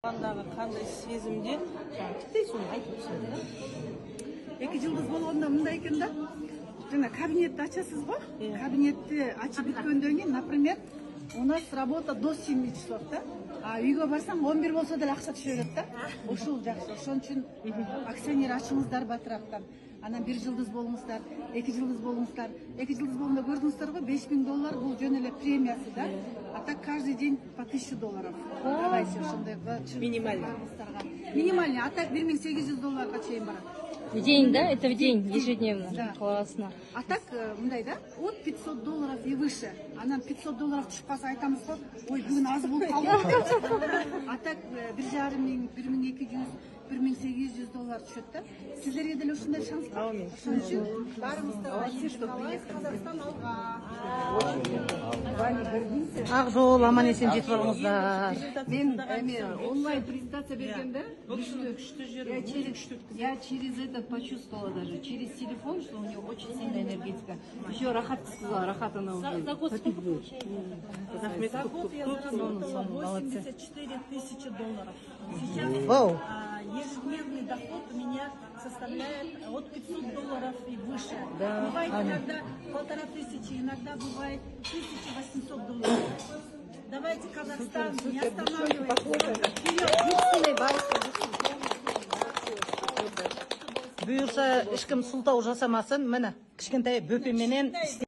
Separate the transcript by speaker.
Speaker 1: Қандай сезімде тіптей соны айтып түсінді.
Speaker 2: 2 жылдыз болгондо мындай экен да. Жана кабинетти ачасыз го. Кабинетти ачып бүткөндөн кийин, например, у нас работа до 7 часов да. А үйгө барсаң 11 болсо деле акча түшө берет да. Ушул жакшы. Ошон үчүн акционер ачыңыздар батыраптан. Анан 1 жылдыз болуңуздар, 2 жылдыз болуңуздар. 2 жылдыз болгондо көрдүңүздөр го $5000 бул жөн эле премиясы да. А так каждый день по $1000. Давайте ошондой
Speaker 1: Минимальный.
Speaker 2: Минимальный, а так $1800 чейин барат.
Speaker 3: В день, да? Это в день, ежедневно?
Speaker 2: Да.
Speaker 3: Классно.
Speaker 2: А так, мындай да, от $500 и выше. Анан $500 түшүп калса айтамыз го, ой, бүгүн аз болуп калды. А так 1,5 мың, 1200, $1800 түшөт да. Сиздерге деле ошондой шанс бар. Ошон үчүн баарыңыздар Казакстан алга.
Speaker 3: Ак жол аман эсен жетип алыңыздар.
Speaker 2: Мен онлайн презентация бергенде я через это почувствовала даже, через телефон, что у нее очень сильная энергетика. Еще Рахат сказала, Рахат она уже.
Speaker 3: За год сколько получаете?
Speaker 1: За год я заработала $84 000. Сейчас
Speaker 3: Вау.
Speaker 1: ежедневный доход у меня составляет от $500 и выше. Бывает иногда 1500, иногда бывает $1800. Давайте, Казахстан, не останавливайтесь.
Speaker 3: Буюрса ешким сылтау жасамасын, міне кішкентай бөпеменен